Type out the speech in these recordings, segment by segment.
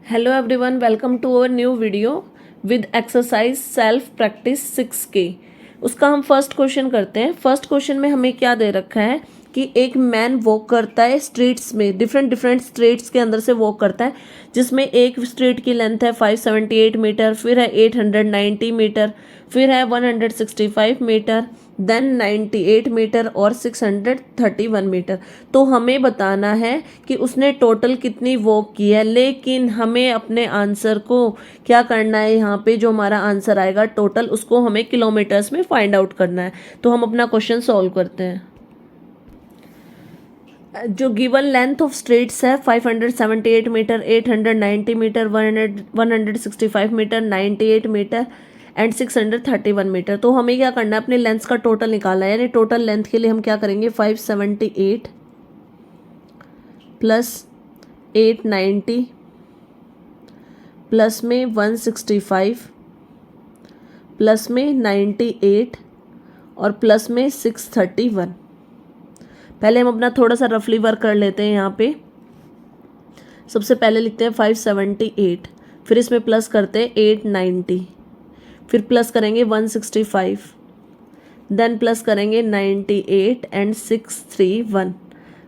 Hello everyone, welcome to our new video with exercise self practice 6K। उसका हम first question करते हैं। First question में हमें क्या दे रखा है कि एक मैन वॉक करता है स्ट्रीट्स में, डिफरेंट डिफरेंट स्ट्रीट्स के अंदर से वॉक करता है, जिसमें एक स्ट्रीट की लेंथ है 578 मीटर, फिर है 890 मीटर, फिर है 165 मीटर, देन 98 मीटर और 631 मीटर। तो हमें बताना है कि उसने टोटल कितनी वॉक की है, लेकिन हमें अपने आंसर को क्या करना है, यहाँ पे जो हमारा आंसर आएगा टोटल, उसको हमें किलोमीटर्स में फाइंड आउट करना है। तो हम अपना क्वेश्चन सॉल्व करते हैं। जो गिवन लेंथ ऑफ स्ट्रीट्स है 578 metre, 890 metre, 165 metre, 98 metre and 631 metre. तो हमें क्या करना है, अपने लेंथ्स का टोटल निकालना है। यानी टोटल लेंथ के लिए हम क्या करेंगे, 578 प्लस 890 प्लस में 165 प्लस में 98 और प्लस में 631। पहले हम अपना थोड़ा सा रफली वर्क कर लेते हैं। यहाँ पे सबसे पहले लिखते हैं 578, फिर इसमें प्लस करते हैं 890, फिर प्लस करेंगे 165, देन प्लस करेंगे 98 एंड 631।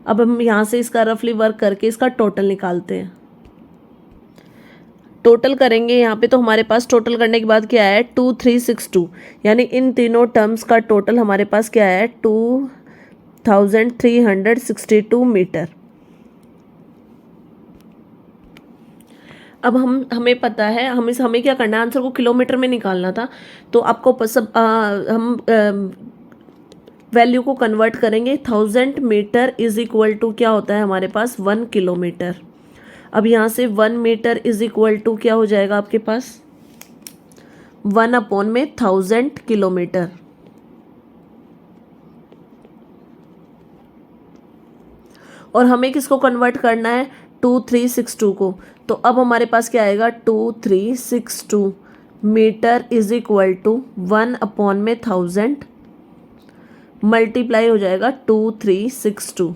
अब हम यहाँ से इसका रफली वर्क करके इसका टोटल निकालते हैं। टोटल करेंगे यहाँ पे, तो हमारे पास टोटल करने के बाद क्या है, 2362। यानी इन तीनों टर्म्स का टोटल हमारे पास क्या है, 2362 मीटर। अब हमें पता है, हमें क्या करना है, आंसर को किलोमीटर में निकालना था। तो आपको सब हम वैल्यू को कन्वर्ट करेंगे। 1000 मीटर इज इक्वल टू क्या होता है हमारे पास, 1 किलोमीटर। अब यहाँ से 1 मीटर इज इक्वल टू क्या हो जाएगा आपके पास, 1/1000 किलोमीटर। और हमें किसको कन्वर्ट करना है, 2362 को। तो अब हमारे पास क्या आएगा, 2362 metre is equal to 1/1000 multiply हो जाएगा 2362।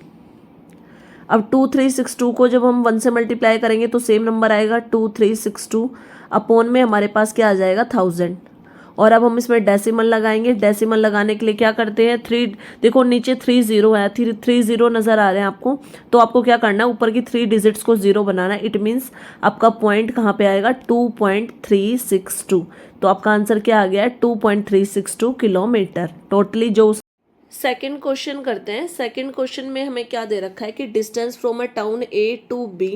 अब 2362 को जब हम 1 से मल्टीप्लाई करेंगे तो सेम नंबर आएगा, 2362 अपॉन में हमारे पास क्या आ जाएगा, 1000। और अब हम इसमें डेसिमल लगाएंगे। डेसिमल लगाने के लिए क्या करते हैं, 3, देखो नीचे 30 है, 30 नज़र आ रहे हैं आपको। तो आपको क्या करना है, ऊपर की 3 डिजिट्स को 0 बनाना है। इट मीन्स आपका पॉइंट कहाँ पे आएगा, 2.362। तो आपका आंसर क्या आ गया है, 2.362 किलोमीटर टोटली। जो सेकेंड क्वेश्चन करते हैं। सेकेंड क्वेश्चन में हमें क्या दे रखा है कि distance from a town A to B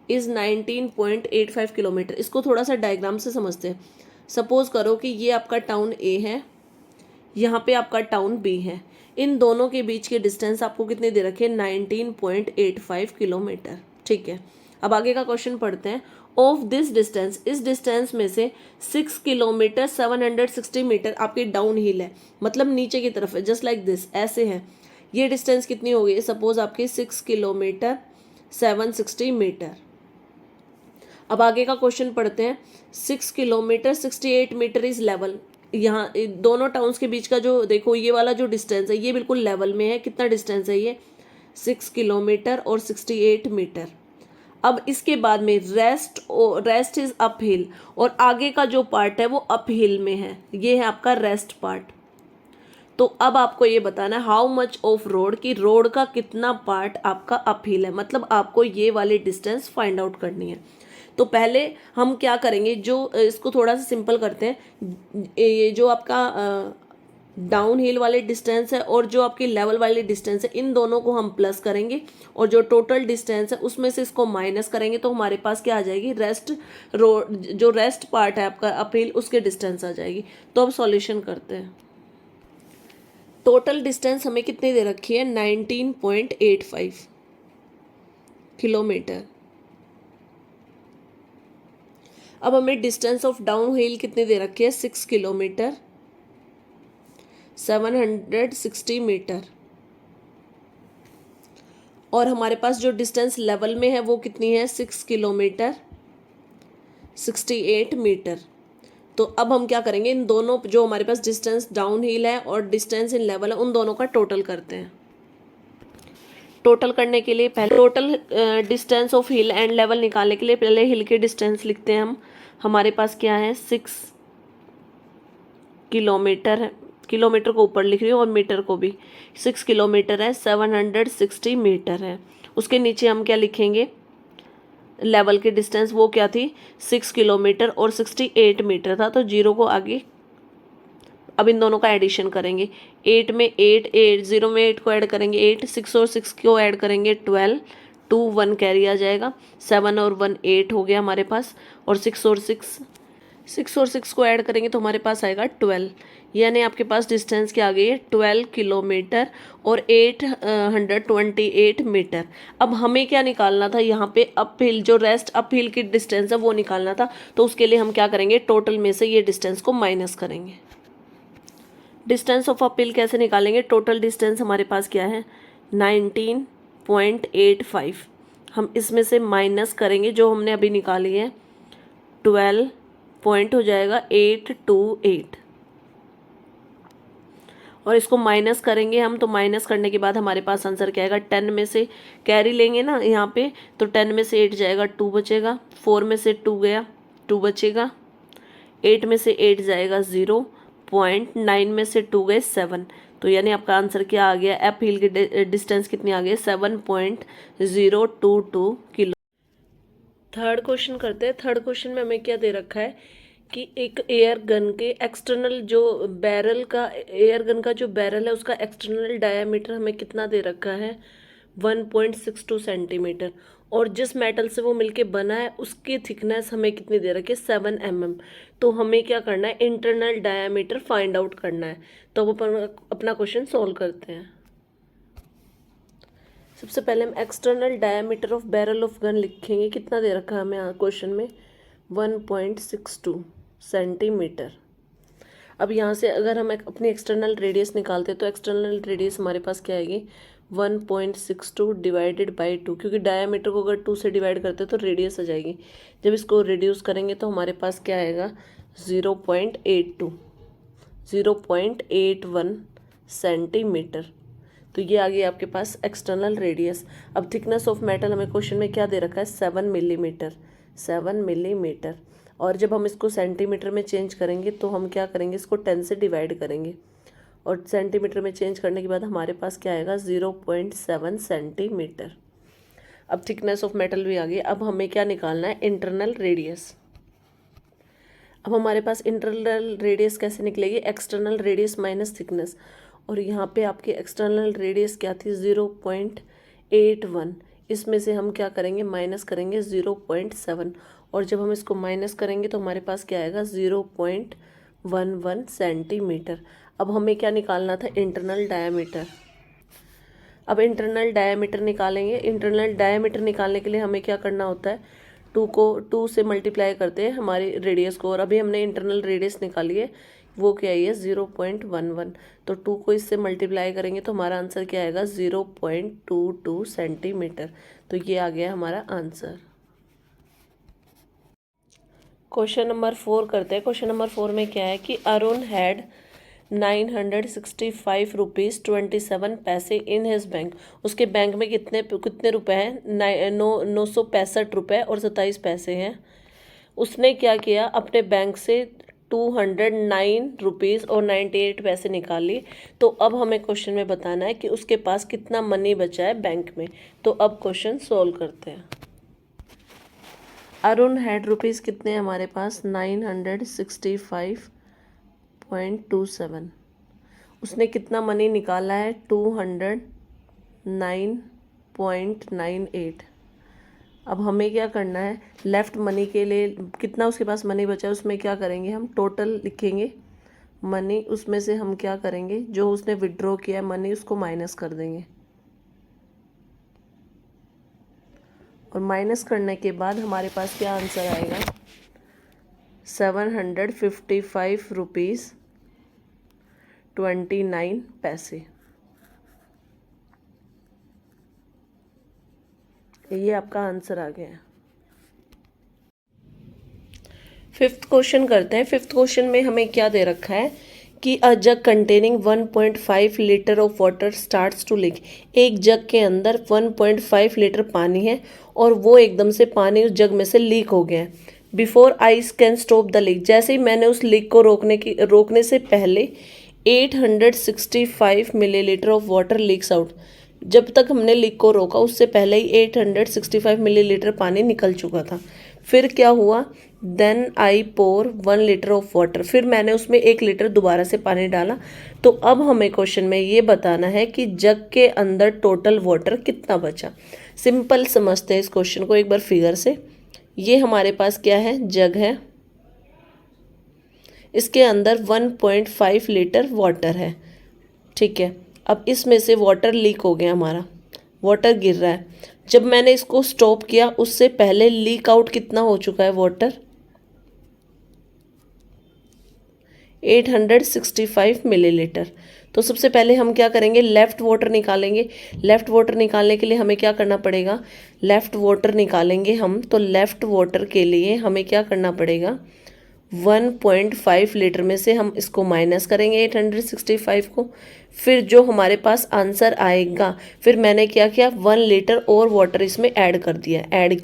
is 19.85 kilometre. इसको थोड़ा सा डायग्राम से समझते हैं। सपोज करो कि ये आपका टाउन A है, यहाँ पे आपका टाउन B है। इन दोनों के बीच की डिस्टेंस आपको कितनी दे रखी है, 19.85 किलोमीटर। ठीक है, अब आगे का क्वेश्चन पढ़ते हैं। ऑफ दिस डिस्टेंस, इस डिस्टेंस में से 6 किलोमीटर 760 मीटर आपकी डाउन हिल है, मतलब नीचे की तरफ है, जस्ट लाइक दिस, ऐसे है। ये डिस्टेंस कितनी हो गई, सपोज आपकी 6 किलोमीटर 760 मीटर। अब आगे का क्वेश्चन पढ़ते हैं। 6 किलोमीटर 68 मीटर इज लेवल। यहाँ दोनों टाउन्स के बीच का जो देखो, ये वाला जो डिस्टेंस है ये बिल्कुल लेवल में है। कितना डिस्टेंस है ये, 6 किलोमीटर और 68 मीटर। अब इसके बाद में रेस्ट इज अप हिल, और आगे का जो पार्ट है वो अप हिल में है। ये है आपका रेस्ट पार्ट। तो अब आपको ये बताना है हाउ मच ऑफ रोड, कि रोड का कितना पार्ट आपका अप हिल है, मतलब आपको ये वाली डिस्टेंस फाइंड आउट करनी है। तो पहले हम क्या करेंगे, जो इसको थोड़ा सा सिंपल करते हैं। ये जो आपका डाउन हिल वाले डिस्टेंस है और जो आपकी लेवल वाली डिस्टेंस है, इन दोनों को हम प्लस करेंगे, और जो टोटल डिस्टेंस है उसमें से इसको माइनस करेंगे। तो हमारे पास क्या आ जाएगी, रेस्ट रोड, जो रेस्ट पार्ट है आपका अप हिल, उसके डिस्टेंस आ जाएगी। तो अब सॉल्यूशन करते हैं। टोटल डिस्टेंस हमें कितनी दे रखी है, 19.85 किलोमीटर। अब हमें डिस्टेंस ऑफ डाउन हिल कितनी दे रखी है, 6 किलोमीटर 760 मीटर। और हमारे पास जो डिस्टेंस लेवल में है वो कितनी है, 6 किलोमीटर 68 मीटर। तो अब हम क्या करेंगे, इन दोनों जो हमारे पास डिस्टेंस डाउन हिल है और डिस्टेंस इन लेवल है, उन दोनों का टोटल करते हैं। टोटल करने के लिए पहले total distance of hill and level निकालने के लिए पहले हिल के डिस्टेंस लिखते हैं हम। हमारे पास क्या है 6 किलोमीटर है, किलोमीटर को ऊपर लिख रही हूँ और मीटर को भी, 6 किलोमीटर है, 760 मीटर है। उसके नीचे हम क्या लिखेंगे, लेवल की डिस्टेंस वो क्या थी 6 किलोमीटर और 68 मीटर था, तो जीरो को आगे अब इन दोनों का एडिशन करेंगे। 8 में 8, 8 0 में 8 को ऐड करेंगे 8, 6 और 6 को ऐड करेंगे 12, 2 1 कैरी आ जाएगा, 7 और 1 8 हो गया हमारे पास, और 6 और 6 को ऐड करेंगे तो हमारे पास आएगा 12। यानी आपके पास डिस्टेंस क्या आ गई है 12 किलोमीटर और 828 मीटर। अब हमें क्या निकालना था यहाँ पे अप हिल, जो रेस्ट अप हिल की डिस्टेंस है वो निकालना था। तो उसके लिए हम क्या करेंगे, टोटल में से ये डिस्टेंस को माइनस करेंगे। डिस्टेंस ऑफ अप हिल कैसे निकालेंगे, टोटल डिस्टेंस हमारे पास क्या है 19.85, हम इसमें से माइनस करेंगे जो हमने अभी निकाली है 12 पॉइंट हो जाएगा 828, और इसको माइनस करेंगे हम। तो माइनस करने के बाद हमारे पास आंसर क्या आएगा, 10 में से कैरी लेंगे ना यहाँ पे, तो 10 में से 8 जाएगा 2 बचेगा, 4 में से 2 गया 2 बचेगा, 8 में से 8 जाएगा 0, 9 में से 2 गए 7। तो यानी आपका आंसर क्या आ गया, अप हिल की डिस्टेंस कितनी आ गई 7.022 किलो। थर्ड क्वेश्चन करते हैं। थर्ड क्वेश्चन में हमें क्या दे रखा है कि एक एयर गन के एक्सटर्नल जो बैरल का, एयर गन का जो बैरल है उसका एक्सटर्नल डायामीटर हमें कितना दे रखा है 1.62 सेंटीमीटर, और जिस मेटल से वो मिलके बना है उसकी थिकनेस हमें कितनी दे रखी है 7 mm। तो हमें क्या करना है, इंटरनल डायामीटर फाइंड आउट करना है। तो वो अपना क्वेश्चन सॉल्व करते हैं। सबसे पहले हम external diameter of barrel of gun लिखेंगे, कितना दे रखा है हमें क्वेश्चन में 1.62 सेंटीमीटर। अब यहाँ से अगर हम अपनी एक्सटर्नल रेडियस निकालते हैं तो एक्सटर्नल रेडियस हमारे पास क्या आएगी 1.62 डिवाइडेड बाई 2, क्योंकि डायामीटर को अगर 2 से डिवाइड करते हैं तो रेडियस आ जाएगी। जब इसको रिड्यूस करेंगे तो हमारे पास क्या आएगा 0.81 सेंटीमीटर। तो ये आ गया आपके पास एक्सटर्नल रेडियस। अब थिकनेस ऑफ मेटल हमें क्वेश्चन में क्या दे रखा है 7 मिलीमीटर। और जब हम इसको सेंटीमीटर में चेंज करेंगे तो हम क्या करेंगे, इसको 10 से डिवाइड करेंगे, और सेंटीमीटर में चेंज करने के बाद हमारे पास क्या आएगा 0.7 सेंटीमीटर। अब थिकनेस ऑफ मेटल भी आ गई। अब हमें क्या निकालना है, इंटरनल रेडियस। अब हमारे पास इंटरनल रेडियस कैसे निकलेगी, एक्सटर्नल रेडियस माइनस थिकनेस, और यहाँ पे आपकी एक्सटर्नल रेडियस क्या थी 0.81, इसमें से हम क्या करेंगे माइनस करेंगे 0.7, और जब हम इसको माइनस करेंगे तो हमारे पास क्या आएगा 0.11 सेंटीमीटर। अब हमें क्या निकालना था, इंटरनल डायामीटर। अब इंटरनल डायामीटर निकालेंगे। इंटरनल डायामीटर निकालने के लिए हमें क्या करना होता है, 2 से मल्टीप्लाई करते हैं हमारी रेडियस को, और अभी हमने इंटरनल रेडियस निकाली है वो क्या है 0.11, तो 2 को इससे मल्टीप्लाई करेंगे तो हमारा आंसर क्या आएगा 0.22 सेंटीमीटर। तो ये आ गया हमारा आंसर। क्वेश्चन नंबर 4 करते हैं। क्वेश्चन नंबर 4 में क्या है कि अरुण हैड 965 रुपीज़ 27 पैसे इन हिज बैंक। उसके बैंक में कितने रुपए हैं, 965 रुपये और 27 पैसे हैं। उसने क्या किया, अपने बैंक से 209 रुपीज़ और 98 पैसे निकाली। तो अब हमें क्वेश्चन में बताना है कि उसके पास कितना मनी बचा है बैंक में। तो अब क्वेश्चन सॉल्व करते हैं। अरुण हैड रुपीज़ कितने हैं हमारे पास 965.27। उसने कितना मनी निकाला है 209.98। अब हमें क्या करना है, लेफ़्ट मनी के लिए कितना उसके पास मनी बचा है उसमें क्या करेंगे, हम टोटल लिखेंगे मनी, उसमें से हम क्या करेंगे जो उसने विड्रॉ किया है मनी उसको माइनस कर देंगे, और माइनस करने के बाद हमारे पास क्या आंसर आएगा 755 रुपीज़ 29 पैसे। ये आपका आंसर आ गया। फिफ्थ क्वेश्चन करते हैं। फिफ्थ क्वेश्चन में हमें क्या दे रखा है कि a jug containing 1.5 litre of water starts to leak. एक जग के अंदर 1.5 लीटर पानी है और वो एकदम से पानी उस जग में से लीक हो गया है। Before ice can stop the leak, जैसे ही मैंने उस लीक को रोकने से पहले 865 millilitre of water leaks out. जब तक हमने लीक को रोका उससे पहले ही 865 मिलीलीटर पानी निकल चुका था। फिर क्या हुआ, then I pour 1 litre of water, फिर मैंने उसमें 1 लीटर दोबारा से पानी डाला। तो अब हमें क्वेश्चन में ये बताना है कि जग के अंदर टोटल वाटर कितना बचा। सिंपल समझते हैं इस क्वेश्चन को एक बार फिगर से। ये हमारे पास क्या है, जग है, इसके अंदर 1.5 लीटर वाटर है, ठीक है। अब इसमें से वाटर लीक हो गया, हमारा वाटर गिर रहा है। जब मैंने इसको स्टॉप किया उससे पहले लीक आउट कितना हो चुका है वाटर, 865 मिलीलीटर। तो सबसे पहले हम क्या करेंगे, लेफ़्ट वाटर निकालेंगे। लेफ़्ट वाटर निकालने के लिए हमें क्या करना पड़ेगा, लेफ़्ट वाटर निकालेंगे हम। तो लेफ़्ट वाटर के लिए हमें क्या करना पड़ेगा, 1.5 लीटर में से हम इसको माइनस करेंगे 865 को। फिर जो हमारे पास आंसर आएगा, फिर मैंने क्या किया, 1 लीटर और वाटर इसमें ऐड किया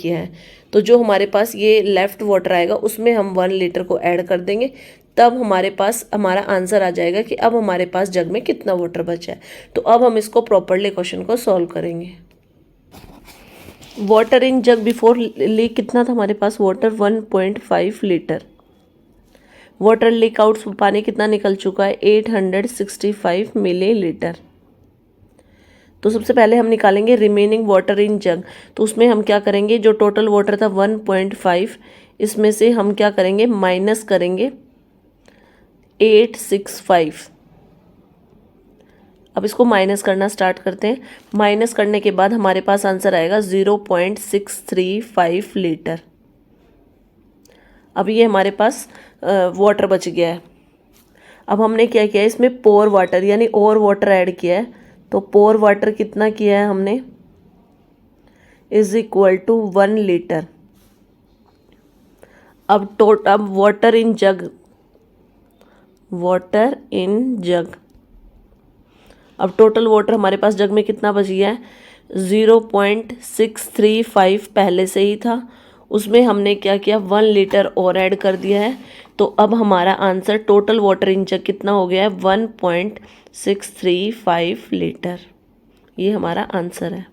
है। तो जो हमारे पास ये लेफ़्ट वाटर आएगा उसमें हम 1 लीटर को ऐड कर देंगे, तब हमारे पास हमारा आंसर आ जाएगा कि अब हमारे पास जग में कितना वाटर बचा है। तो अब हम इसको प्रॉपरली क्वेश्चन को सॉल्व करेंगे। Water in jug before leak कितना था हमारे पास, water 1.5 litre. Water leak out पानी कितना निकल चुका है, 865 मिलीलीटर। तो सबसे पहले हम निकालेंगे रिमेनिंग वाटर इन जग। तो उसमें हम क्या करेंगे, जो टोटल वाटर था 1.5, इसमें से हम क्या करेंगे, माइनस करेंगे 865। अब इसको माइनस करना स्टार्ट करते हैं। माइनस करने के बाद हमारे पास आंसर आएगा 0.635 लीटर। अब ये हमारे पास वाटर बच गया है। अब हमने क्या किया है, इसमें पोर वाटर यानी और वाटर ऐड किया है। तो पोर वाटर कितना किया है हमने, इज इक्वल टू 1 लीटर। अब water in jug, water in jug, अब टोटल वाटर हमारे पास जग में कितना बच गया है, 0.635 पहले से ही था, उसमें हमने क्या किया, 1 लीटर और ऐड कर दिया है। तो अब हमारा आंसर टोटल वाटर इन जग कितना हो गया है, 1.635 लीटर। ये हमारा आंसर है।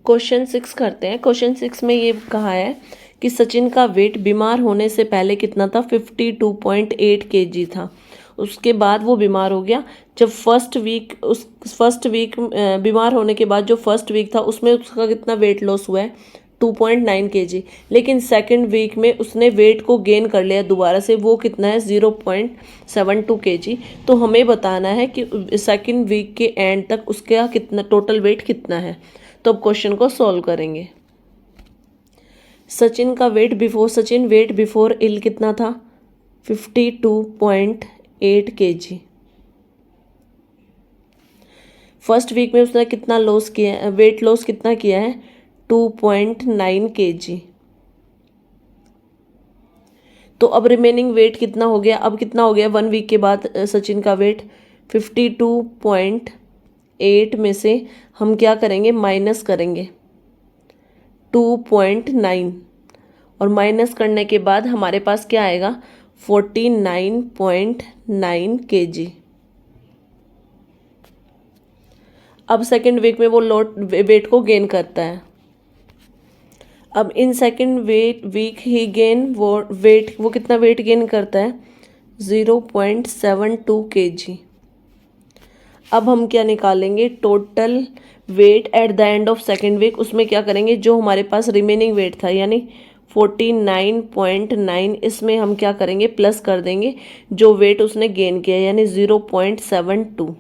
क्वेश्चन 6 करते हैं। क्वेश्चन 6 में ये कहा है कि सचिन का वेट बीमार होने से पहले कितना था, 52.8 kg था। उसके बाद वो बीमार हो गया। जब फर्स्ट वीक बीमार होने के बाद जो फर्स्ट वीक था उसमें उसका कितना वेट लॉस हुआ है, 2.9 kg। लेकिन सेकंड वीक में उसने वेट को गेन कर लिया दोबारा से, वो कितना है, 0.72 kg। तो हमें बताना है कि सेकंड वीक के एंड तक उसका कितना टोटल वेट कितना है। तो अब क्वेश्चन को सॉल्व करेंगे। सचिन वेट बिफोर इल कितना था, 52.8 kg। फर्स्ट वीक में उसने कितना लॉस किया है, वेट लॉस कितना किया है, 2.9 kg। तो अब रिमेनिंग वेट कितना हो गया, अब कितना हो गया 1 वीक के बाद सचिन का वेट, 52.8 में से हम क्या करेंगे, माइनस करेंगे 2.9, और माइनस करने के बाद हमारे पास क्या आएगा, 49.9 kg। अब सेकेंड वीक में वो वेट को गेन करता है। अब इन सेकेंड वीक ही वो कितना वेट गेन करता है, 0.72 kg। अब हम क्या निकालेंगे, total weight at the end of second week. उसमें क्या करेंगे, जो हमारे पास रिमेनिंग वेट था यानी 49.9, इसमें हम क्या करेंगे, प्लस कर देंगे जो वेट उसने गेन किया यानी 0.72।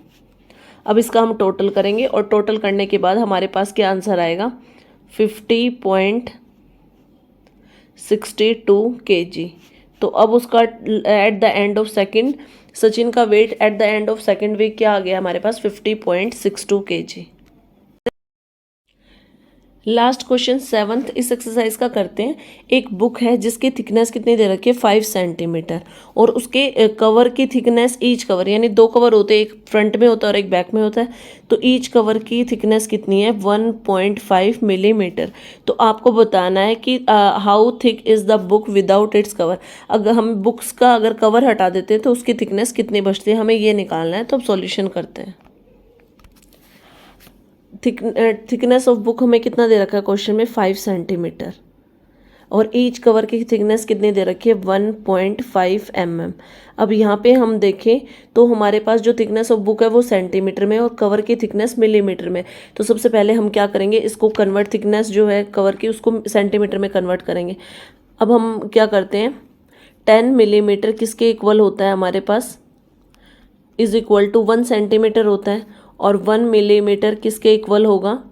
अब इसका हम टोटल करेंगे और टोटल करने के बाद हमारे पास क्या आंसर आएगा, 50.62 kg। तो अब उसका at the end of second, Sachin का weight at the end of second week क्या आ गया हमारे पास, 50.62 kg। लास्ट क्वेश्चन 7th इस एक्सरसाइज का करते हैं। एक बुक है जिसकी थिकनेस कितनी दे रखी है 5 सेंटीमीटर और उसके कवर की थिकनेस, ईच कवर यानी 2 कवर होते हैं, एक फ्रंट में होता है और एक बैक में होता है, तो ईच कवर की थिकनेस कितनी है 1.5 मिलीमीटर। तो आपको बताना है कि how thick is the book without its cover. अगर हम बुक्स का अगर कवर हटा देते हैं तो उसकी थिकनेस कितनी बचती है, हमें ये निकालना है। तो अब सॉल्यूशन करते हैं। थिकनेस ऑफ बुक हमें कितना दे रखा है क्वेश्चन में 5 सेंटीमीटर और ईच कवर की थिकनेस कितनी दे रखी है 1.5 mm। अब यहाँ पे हम देखें तो हमारे पास जो थिकनेस ऑफ बुक है वो सेंटीमीटर में और कवर की थिकनेस मिलीमीटर में। तो सबसे पहले हम क्या करेंगे, इसको कन्वर्ट, थिकनेस जो है कवर की उसको सेंटीमीटर में कन्वर्ट करेंगे। अब हम क्या करते हैं, 10 मिलीमीटर किसके इक्वल होता है हमारे पास, इज इक्वल टू 1 सेंटीमीटर होता है और 1 मिलीमीटर किसके इक्वल होगा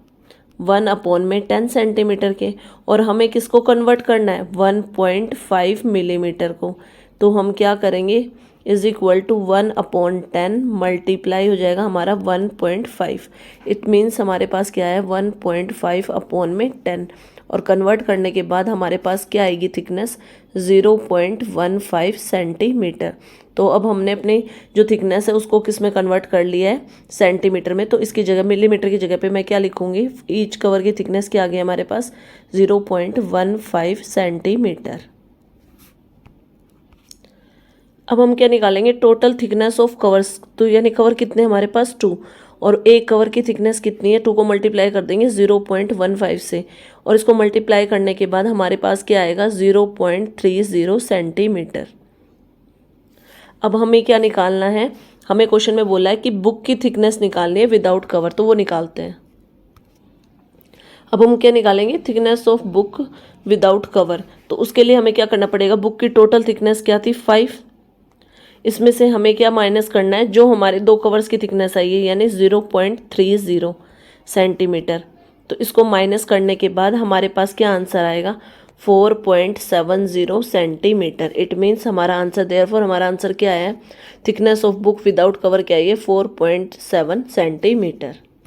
1/10 सेंटीमीटर के। और हमें किसको कन्वर्ट करना है 1.5 मिलीमीटर को। तो हम क्या करेंगे, इज इक्वल टू 1/10 मल्टीप्लाई हो जाएगा हमारा 1.5। इट मीन्स हमारे पास क्या है 1.5/10 और कन्वर्ट करने के बाद हमारे पास क्या आएगी थिकनेस 0.15 सेंटीमीटर। तो अब हमने अपनी जो थिकनेस है उसको किस में कन्वर्ट कर लिया है सेंटीमीटर में। तो इसकी जगह मिलीमीटर की जगह पे मैं क्या लिखूंगी, ईच कवर की थिकनेस क्या आ गई हमारे पास 0.15 सेंटीमीटर। अब हम क्या निकालेंगे, टोटल थिकनेस ऑफ कवर्स। तो यानी कवर कितने हमारे पास 2 और एक कवर की थिकनेस कितनी है, 2 को मल्टीप्लाई कर देंगे 0.15 से और इसको मल्टीप्लाई करने के बाद हमारे पास क्या आएगा 0.30 सेंटीमीटर। अब हमें क्या निकालना है, हमें क्वेश्चन में बोला है कि बुक की थिकनेस निकालनी है विदाउट कवर, तो वो निकालते हैं। अब हम क्या निकालेंगे, thickness of book without cover. तो उसके लिए हमें क्या करना पड़ेगा, बुक की टोटल थिकनेस क्या थी 5, इसमें से हमें क्या माइनस करना है, जो हमारे 2 कवर्स की थिकनेस आई है यानी 0.30 सेंटीमीटर। तो इसको माइनस करने के बाद हमारे पास क्या आंसर आएगा 4.70 सेंटीमीटर। इट मीन्स हमारा आंसर, देयरफॉर हमारा आंसर क्या है, thickness of book without cover क्या है 4.7 सेंटीमीटर।